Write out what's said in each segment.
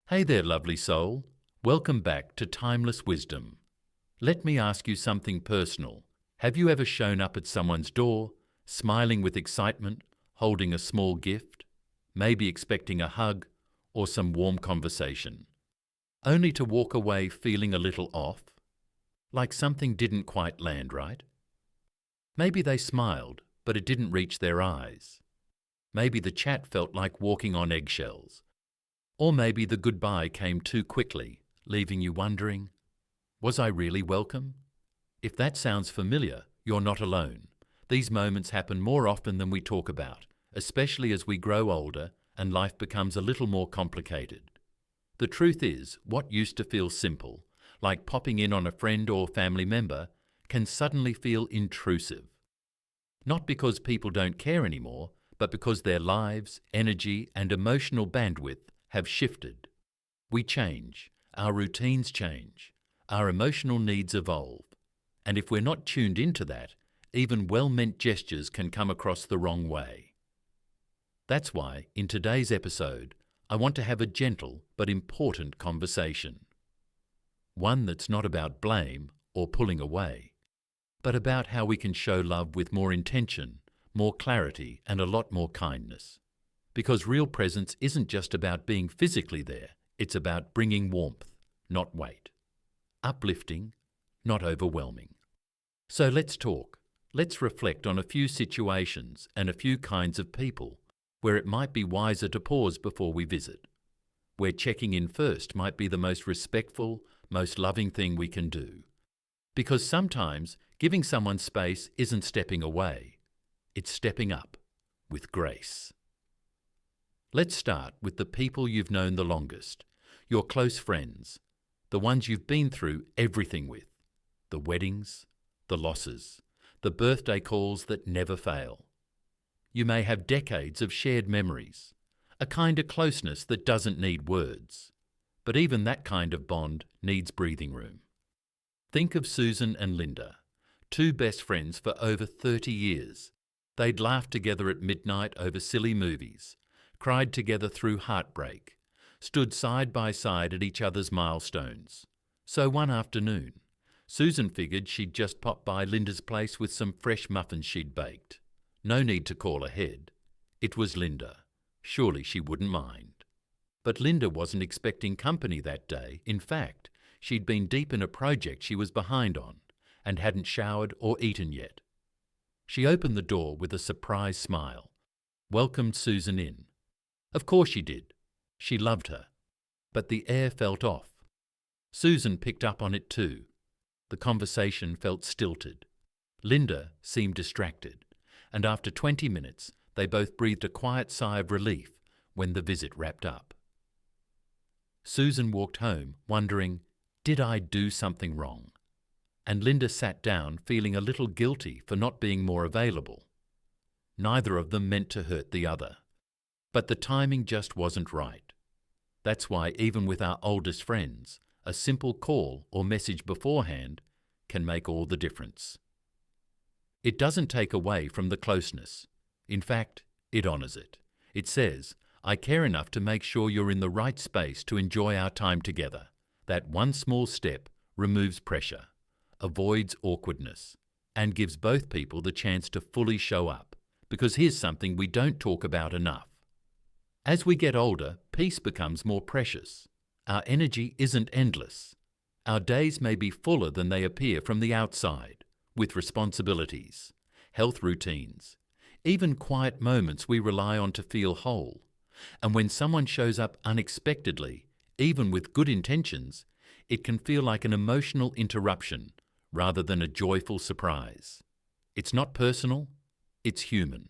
Hey there, lovely soul. Welcome back to Timeless Wisdom. Let me ask you something personal. Have you ever shown up at someone's door, smiling with excitement, holding a small gift, maybe expecting a hug or some warm conversation, only to walk away feeling a little off, like something didn't quite land right? Maybe they smiled, but it didn't reach their eyes. Maybe the chat felt like walking on eggshells. Or maybe the goodbye came too quickly, leaving you wondering, was I really welcome? If that sounds familiar, you're not alone. These moments happen more often than we talk about, especially as we grow older and life becomes a little more complicated. The truth is, what used to feel simple, like popping in on a friend or family member, can suddenly feel intrusive. Not because people don't care anymore, but because their lives, energy, and emotional bandwidth have shifted. We change, our routines change, our emotional needs evolve, and if we're not tuned into that, even well-meant gestures can come across the wrong way. That's why, in today's episode, I want to have a gentle but important conversation. One that's not about blame or pulling away, but about how we can show love with more intention, more clarity, and a lot more kindness. Because real presence isn't just about being physically there, it's about bringing warmth, not weight. Uplifting, not overwhelming. So let's talk. Let's reflect on a few situations and a few kinds of people where it might be wiser to pause before we visit. Where checking in first might be the most respectful, most loving thing we can do. Because sometimes giving someone space isn't stepping away, it's stepping up with grace. Let's start with the people you've known the longest, your close friends, the ones you've been through everything with, the weddings, the losses, the birthday calls that never fail. You may have decades of shared memories, a kind of closeness that doesn't need words, but even that kind of bond needs breathing room. Think of Susan and Linda, two best friends for over 30 years. They'd laughed together at midnight over silly movies, cried together through heartbreak, stood side by side at each other's milestones. So one afternoon, Susan figured she'd just pop by Linda's place with some fresh muffins she'd baked. No need to call ahead. It was Linda. Surely she wouldn't mind. But Linda wasn't expecting company that day. In fact, she'd been deep in a project she was behind on and hadn't showered or eaten yet. She opened the door with a surprised smile, welcomed Susan in. Of course she did. She loved her. But the air felt off. Susan picked up on it too. The conversation felt stilted. Linda seemed distracted, and after 20 minutes, they both breathed a quiet sigh of relief when the visit wrapped up. Susan walked home, wondering, did I do something wrong? And Linda sat down, feeling a little guilty for not being more available. Neither of them meant to hurt the other. But the timing just wasn't right. That's why even with our oldest friends, a simple call or message beforehand can make all the difference. It doesn't take away from the closeness. In fact, it honors it. It says, I care enough to make sure you're in the right space to enjoy our time together. That one small step removes pressure, avoids awkwardness, and gives both people the chance to fully show up. Because here's something we don't talk about enough. As we get older, peace becomes more precious. Our energy isn't endless. Our days may be fuller than they appear from the outside, with responsibilities, health routines, even quiet moments we rely on to feel whole. And when someone shows up unexpectedly, even with good intentions, it can feel like an emotional interruption rather than a joyful surprise. It's not personal, it's human.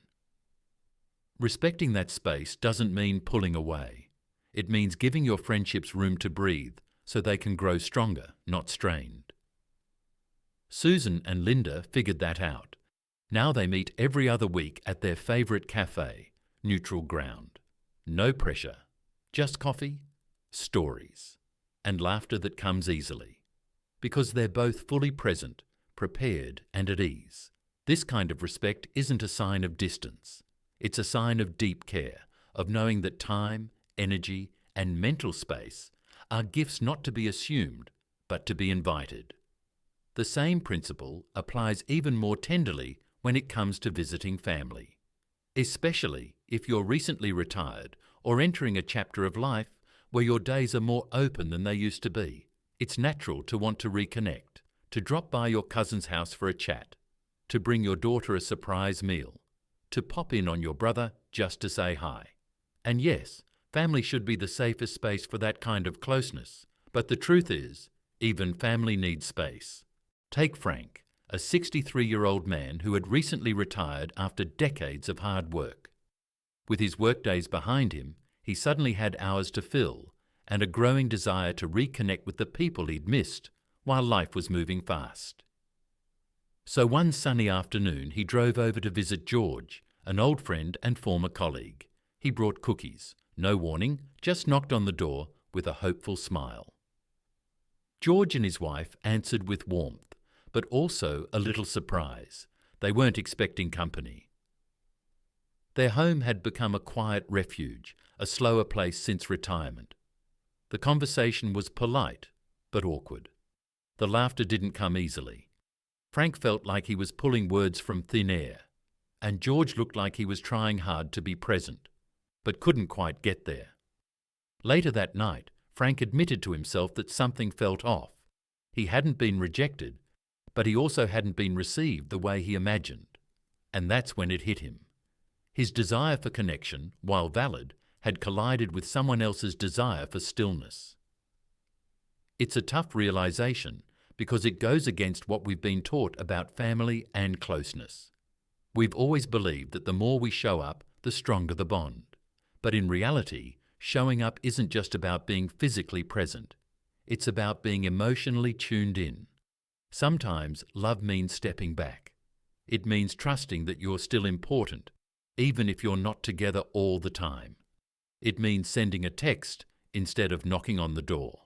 Respecting that space doesn't mean pulling away. It means giving your friendships room to breathe so they can grow stronger, not strained. Susan and Linda figured that out. Now they meet every other week at their favourite cafe, Neutral Ground. No pressure, just coffee, stories, and laughter that comes easily. Because they're both fully present, prepared, and at ease. This kind of respect isn't a sign of distance. It's a sign of deep care, of knowing that time, energy, and mental space are gifts not to be assumed, but to be invited. The same principle applies even more tenderly when it comes to visiting family, especially if you're recently retired or entering a chapter of life where your days are more open than they used to be. It's natural to want to reconnect, to drop by your cousin's house for a chat, to bring your daughter a surprise meal, to pop in on your brother just to say hi. And yes, family should be the safest space for that kind of closeness, but the truth is, even family needs space. Take Frank, a 63-year-old man who had recently retired after decades of hard work. With his workdays behind him, he suddenly had hours to fill and a growing desire to reconnect with the people he'd missed while life was moving fast. So one sunny afternoon he drove over to visit George, an old friend and former colleague. He brought cookies, no warning, just knocked on the door with a hopeful smile. George and his wife answered with warmth, but also a little surprise. They weren't expecting company. Their home had become a quiet refuge, a slower place since retirement. The conversation was polite, but awkward. The laughter didn't come easily. Frank felt like he was pulling words from thin air, and George looked like he was trying hard to be present, but couldn't quite get there. Later that night, Frank admitted to himself that something felt off. He hadn't been rejected, but he also hadn't been received the way he imagined. And that's when it hit him. His desire for connection, while valid, had collided with someone else's desire for stillness. It's a tough realization because it goes against what we've been taught about family and closeness. We've always believed that the more we show up, the stronger the bond. But in reality, showing up isn't just about being physically present. It's about being emotionally tuned in. Sometimes love means stepping back. It means trusting that you're still important, even if you're not together all the time. It means sending a text instead of knocking on the door.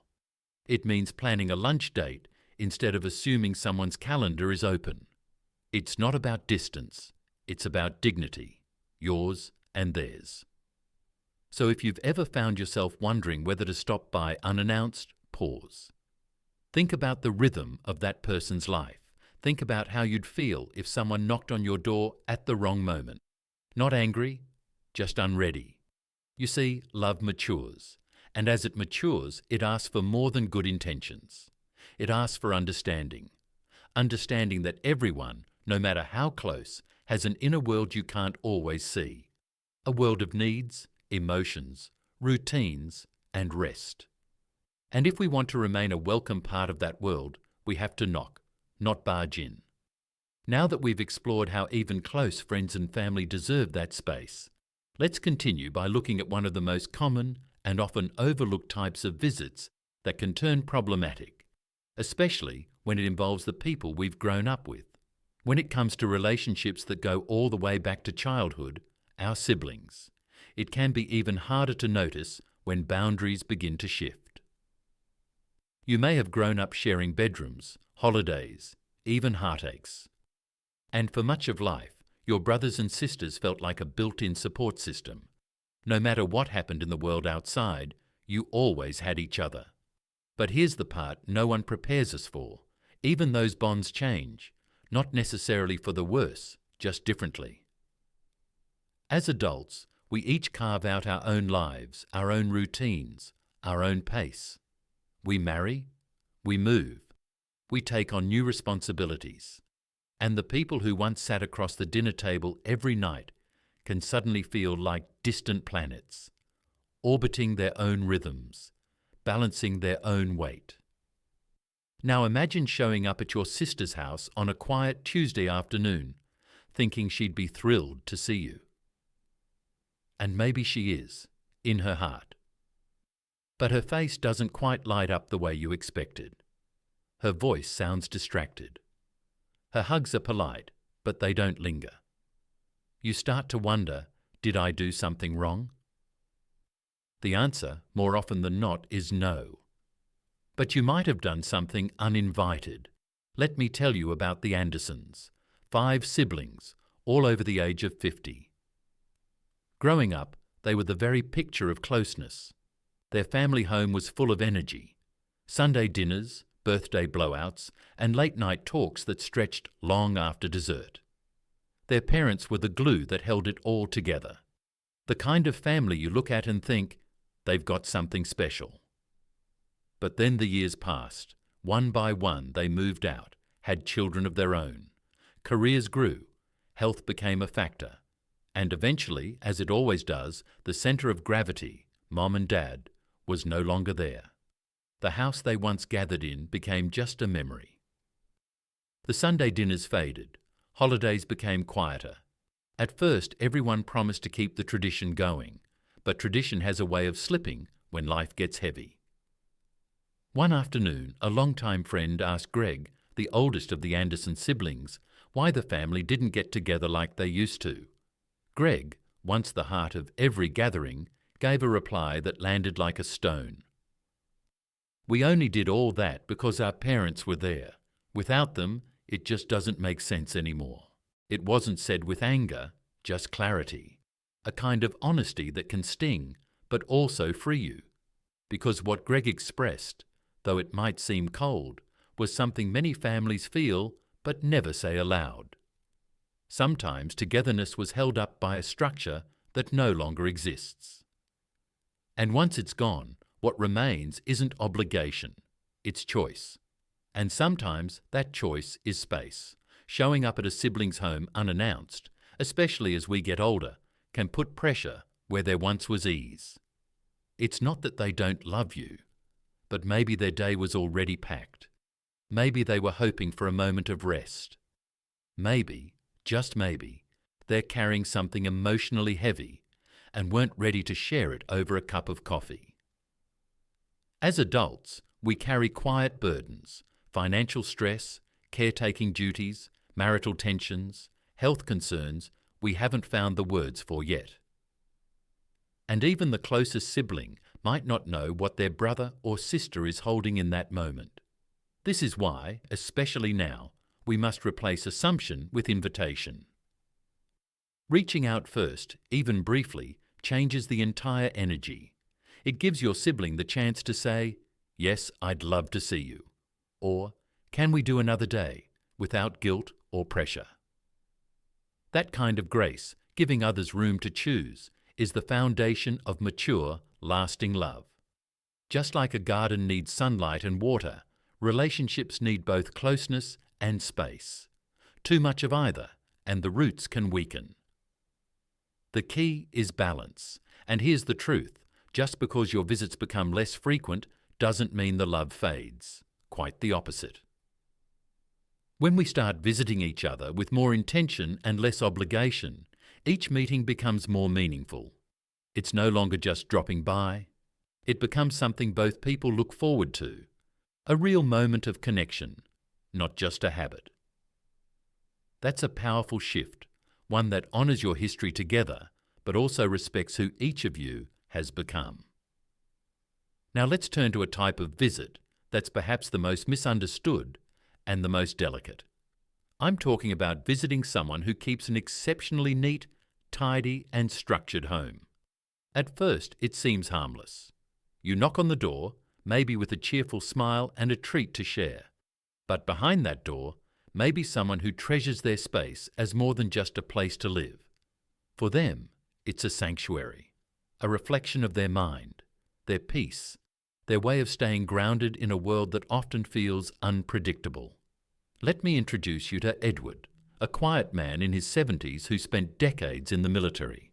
It means planning a lunch date instead of assuming someone's calendar is open. It's not about distance, it's about dignity, yours and theirs. So if you've ever found yourself wondering whether to stop by unannounced, pause. Think about the rhythm of that person's life. Think about how you'd feel if someone knocked on your door at the wrong moment. Not angry, just unready. You see, love matures, and as it matures, it asks for more than good intentions. It asks for understanding. Understanding that everyone, no matter how close, has an inner world you can't always see. A world of needs, emotions, routines, and rest. And if we want to remain a welcome part of that world, we have to knock, not barge in. Now that we've explored how even close friends and family deserve that space, let's continue by looking at one of the most common and often overlooked types of visits that can turn problematic, especially when it involves the people we've grown up with. When it comes to relationships that go all the way back to childhood, our siblings, it can be even harder to notice when boundaries begin to shift. You may have grown up sharing bedrooms, holidays, even heartaches. And for much of life, your brothers and sisters felt like a built-in support system. No matter what happened in the world outside, you always had each other. But here's the part no one prepares us for. Even those bonds change, not necessarily for the worse, just differently. As adults, we each carve out our own lives, our own routines, our own pace. We marry, we move, we take on new responsibilities. And the people who once sat across the dinner table every night can suddenly feel like distant planets, orbiting their own rhythms, balancing their own weight. Now imagine showing up at your sister's house on a quiet Tuesday afternoon, thinking she'd be thrilled to see you. And maybe she is, in her heart. But her face doesn't quite light up the way you expected. Her voice sounds distracted. Her hugs are polite, but they don't linger. You start to wonder, did I do something wrong? The answer, more often than not, is no. But you might have done something uninvited. Let me tell you about the Andersons, 5 siblings, all over the age of 50. Growing up, they were the very picture of closeness. Their family home was full of energy. Sunday dinners, birthday blowouts, and late-night talks that stretched long after dessert. Their parents were the glue that held it all together. The kind of family you look at and think, they've got something special. But then the years passed. One by one they moved out, had children of their own. Careers grew, health became a factor, and eventually, as it always does, the centre of gravity, Mom and Dad, was no longer there. The house they once gathered in became just a memory. The Sunday dinners faded. Holidays became quieter. At first, everyone promised to keep the tradition going, but tradition has a way of slipping when life gets heavy. One afternoon, a longtime friend asked Greg, the oldest of the Anderson siblings, why the family didn't get together like they used to. Greg, once the heart of every gathering, gave a reply that landed like a stone. "We only did all that because our parents were there. Without them, it just doesn't make sense anymore." It wasn't said with anger, just clarity. A kind of honesty that can sting, but also free you. Because what Greg expressed, though it might seem cold, was something many families feel but never say aloud. Sometimes togetherness was held up by a structure that no longer exists. And once it's gone, what remains isn't obligation, it's choice. And sometimes that choice is space. Showing up at a sibling's home unannounced, especially as we get older, can put pressure where there once was ease. It's not that they don't love you, but maybe their day was already packed. Maybe they were hoping for a moment of rest. Maybe, just maybe, they're carrying something emotionally heavy and weren't ready to share it over a cup of coffee. As adults, we carry quiet burdens, financial stress, caretaking duties, marital tensions, health concerns we haven't found the words for yet. And even the closest sibling might not know what their brother or sister is holding in that moment. This is why, especially now, we must replace assumption with invitation. Reaching out first, even briefly, changes the entire energy. It gives your sibling the chance to say, "Yes, I'd love to see you," or "Can we do another day?" without guilt or pressure. That kind of grace, giving others room to choose, is the foundation of mature, lasting love. Just like a garden needs sunlight and water, relationships need both closeness and space. Too much of either, and the roots can weaken. The key is balance. And here's the truth. Just because your visits become less frequent doesn't mean the love fades. Quite the opposite. When we start visiting each other with more intention and less obligation, each meeting becomes more meaningful. It's no longer just dropping by. It becomes something both people look forward to. A real moment of connection, not just a habit. That's a powerful shift, one that honours your history together, but also respects who each of you has become. Now let's turn to a type of visit that's perhaps the most misunderstood and the most delicate. I'm talking about visiting someone who keeps an exceptionally neat, tidy and structured home. At first, it seems harmless. You knock on the door, maybe with a cheerful smile and a treat to share. But behind that door may be someone who treasures their space as more than just a place to live. For them, it's a sanctuary, a reflection of their mind, their peace, their way of staying grounded in a world that often feels unpredictable. Let me introduce you to Edward, a quiet man in his 70s who spent decades in the military.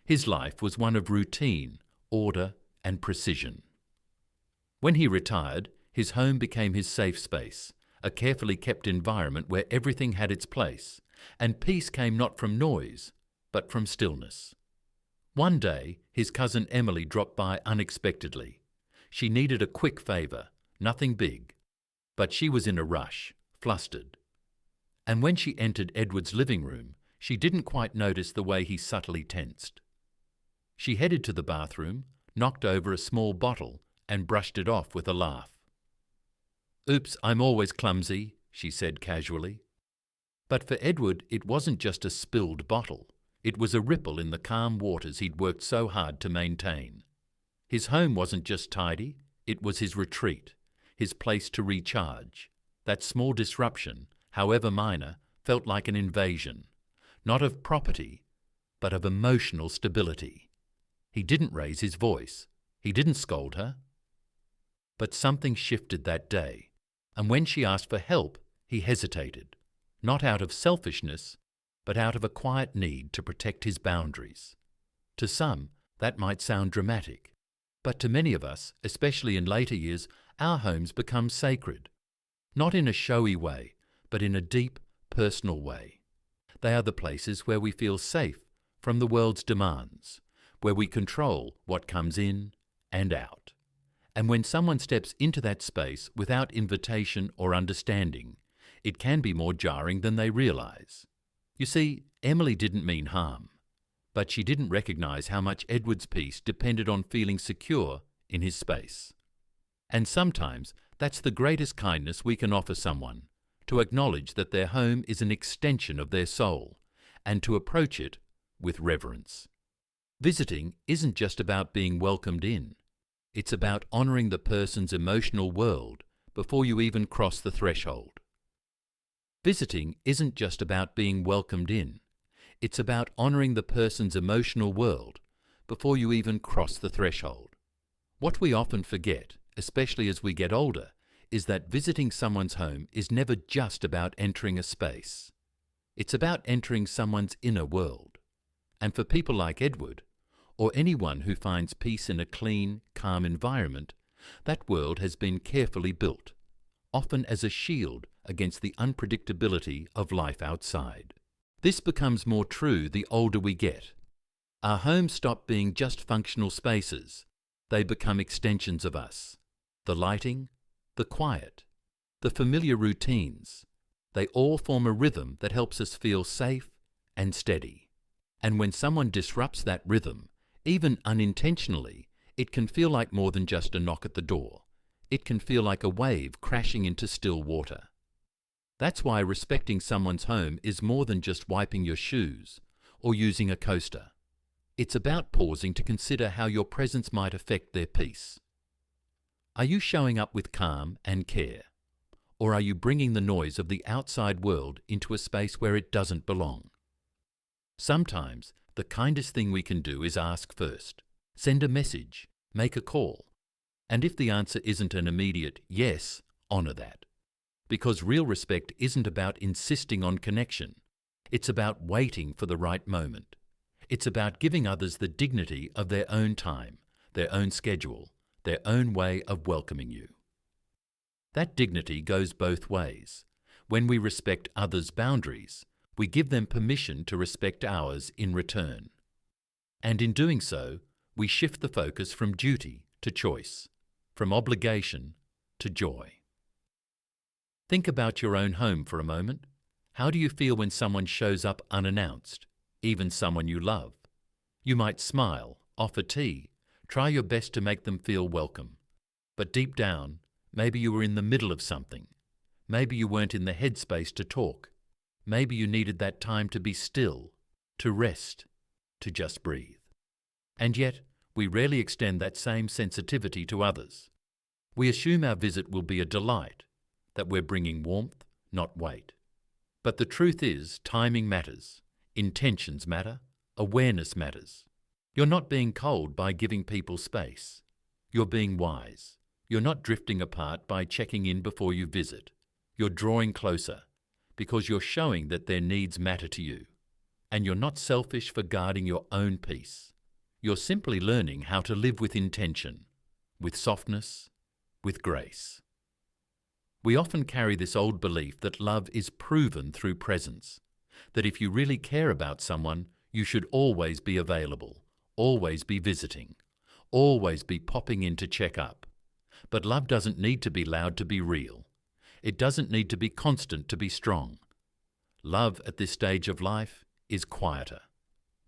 His life was one of routine, order, and precision. When he retired, his home became his safe space, a carefully kept environment where everything had its place, and peace came not from noise, but from stillness. One day, his cousin Emily dropped by unexpectedly. She needed a quick favour, nothing big, but she was in a rush, flustered. And when she entered Edward's living room, she didn't quite notice the way he subtly tensed. She headed to the bathroom, knocked over a small bottle, and brushed it off with a laugh. "Oops, I'm always clumsy," she said casually. But for Edward, it wasn't just a spilled bottle. It was a ripple in the calm waters he'd worked so hard to maintain. His home wasn't just tidy, it was his retreat, his place to recharge. That small disruption, however minor, felt like an invasion, not of property, but of emotional stability. He didn't raise his voice. He didn't scold her. But something shifted that day, and when she asked for help, he hesitated, not out of selfishness, but out of a quiet need to protect his boundaries. To some, that might sound dramatic, but to many of us, especially in later years, our homes become sacred, not in a showy way, but in a deep, personal way. They are the places where we feel safe from the world's demands, where we control what comes in and out. And when someone steps into that space without invitation or understanding, it can be more jarring than they realize. You see, Emily didn't mean harm, but she didn't recognize how much Edward's peace depended on feeling secure in his space. And sometimes that's the greatest kindness we can offer someone, to acknowledge that their home is an extension of their soul, and to approach it with reverence. Visiting isn't just about being welcomed in. It's about honoring the person's emotional world before you even cross the threshold. Visiting isn't just about being welcomed in. It's about honoring the person's emotional world before you even cross the threshold. What we often forget, especially as we get older, is that visiting someone's home is never just about entering a space. It's about entering someone's inner world. And for people like Edward, or anyone who finds peace in a clean, calm environment, that world has been carefully built, often as a shield against the unpredictability of life outside. This becomes more true the older we get. Our homes stop being just functional spaces. They become extensions of us. The lighting, the quiet, the familiar routines, they all form a rhythm that helps us feel safe and steady. And when someone disrupts that rhythm, even unintentionally, it can feel like more than just a knock at the door. It can feel like a wave crashing into still water. That's why respecting someone's home is more than just wiping your shoes or using a coaster. It's about pausing to consider how your presence might affect their peace. Are you showing up with calm and care? Or are you bringing the noise of the outside world into a space where it doesn't belong? Sometimes, the kindest thing we can do is ask first. Send a message, make a call. And if the answer isn't an immediate yes, honor that. Because real respect isn't about insisting on connection. It's about waiting for the right moment. It's about giving others the dignity of their own time, their own schedule, their own way of welcoming you. That dignity goes both ways. When we respect others' boundaries, we give them permission to respect ours in return. And in doing so, we shift the focus from duty to choice, from obligation to joy. Think about your own home for a moment. How do you feel when someone shows up unannounced, even someone you love? You might smile, offer tea, try your best to make them feel welcome. But deep down, maybe you were in the middle of something. Maybe you weren't in the headspace to talk. Maybe you needed that time to be still, to rest, to just breathe. And yet, we rarely extend that same sensitivity to others. We assume our visit will be a delight, that we're bringing warmth, not weight. But the truth is, timing matters, intentions matter, awareness matters. You're not being cold by giving people space. You're being wise. You're not drifting apart by checking in before you visit. You're drawing closer because you're showing that their needs matter to you. And you're not selfish for guarding your own peace. You're simply learning how to live with intention, with softness, with grace. We often carry this old belief that love is proven through presence, that if you really care about someone, you should always be available, always be visiting, always be popping in to check up. But love doesn't need to be loud to be real. It doesn't need to be constant to be strong. Love at this stage of life is quieter,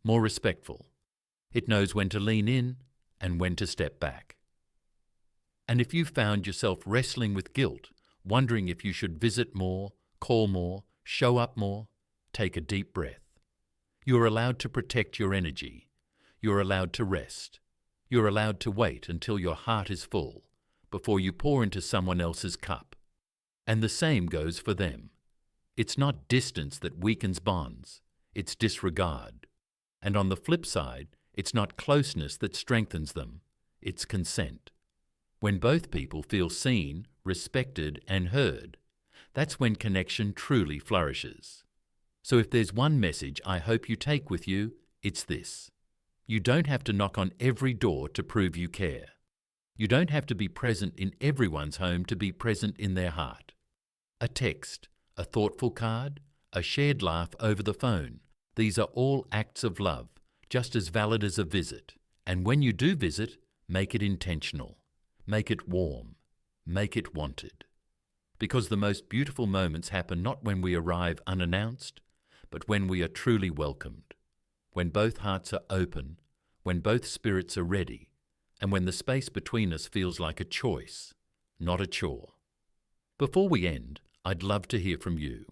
more respectful. It knows when to lean in and when to step back. And if you found yourself wrestling with guilt, wondering if you should visit more, call more, show up more, take a deep breath. You are allowed to protect your energy. You are allowed to rest. You're allowed to wait until your heart is full before you pour into someone else's cup. And the same goes for them. It's not distance that weakens bonds, it's disregard. And on the flip side, it's not closeness that strengthens them, it's consent. When both people feel seen, respected, and heard, that's when connection truly flourishes. So if there's one message I hope you take with you, it's this. You don't have to knock on every door to prove you care. You don't have to be present in everyone's home to be present in their heart. A text, a thoughtful card, a shared laugh over the phone, these are all acts of love, just as valid as a visit. And when you do visit, make it intentional. Make it warm. Make it wanted. Because the most beautiful moments happen not when we arrive unannounced, but when we are truly welcomed, when both hearts are open, when both spirits are ready, and when the space between us feels like a choice, not a chore. Before we end, I'd love to hear from you.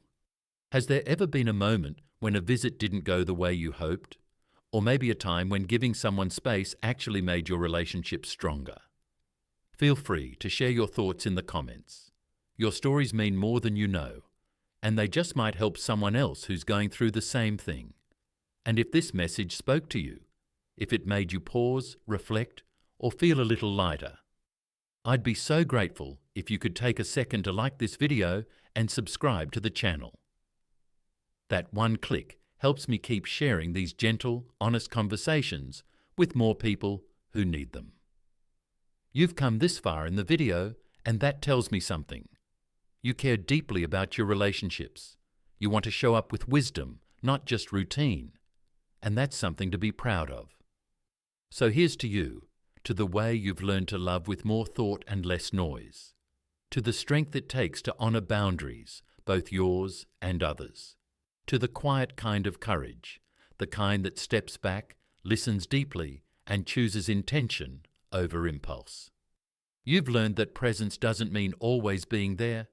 Has there ever been a moment when a visit didn't go the way you hoped? Or maybe a time when giving someone space actually made your relationship stronger? Feel free to share your thoughts in the comments. Your stories mean more than you know, and they just might help someone else who's going through the same thing. And if this message spoke to you, if it made you pause, reflect, or feel a little lighter, I'd be so grateful if you could take a second to like this video and subscribe to the channel. That one click helps me keep sharing these gentle, honest conversations with more people who need them. You've come this far in the video, and that tells me something. You care deeply about your relationships. You want to show up with wisdom, not just routine. And that's something to be proud of. So here's to you, to the way you've learned to love with more thought and less noise, to the strength it takes to honor boundaries, both yours and others, to the quiet kind of courage, the kind that steps back, listens deeply, and chooses intention over impulse. You've learned that presence doesn't mean always being there.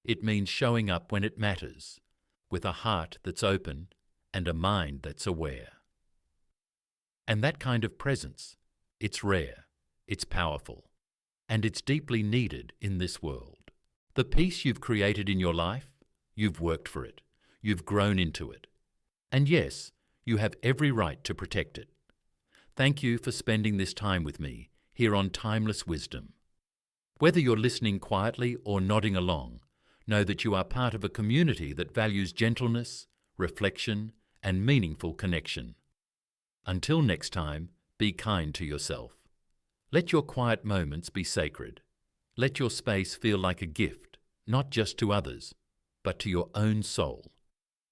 It means showing up when it matters, with a heart that's open and a mind that's aware. And that kind of presence, it's rare, it's powerful, and it's deeply needed in this world. The peace you've created in your life, you've worked for it, you've grown into it. And yes, you have every right to protect it. Thank you for spending this time with me here on Timeless Wisdom. Whether you're listening quietly or nodding along, know that you are part of a community that values gentleness, reflection, and meaningful connection. Until next time, be kind to yourself. Let your quiet moments be sacred. Let your space feel like a gift, not just to others, but to your own soul.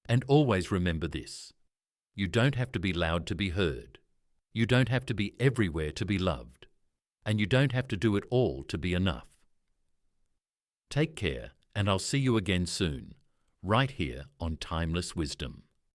And always remember this: you don't have to be loud to be heard. You don't have to be everywhere to be loved. And you don't have to do it all to be enough. Take care, and I'll see you again soon, right here on Timeless Wisdom.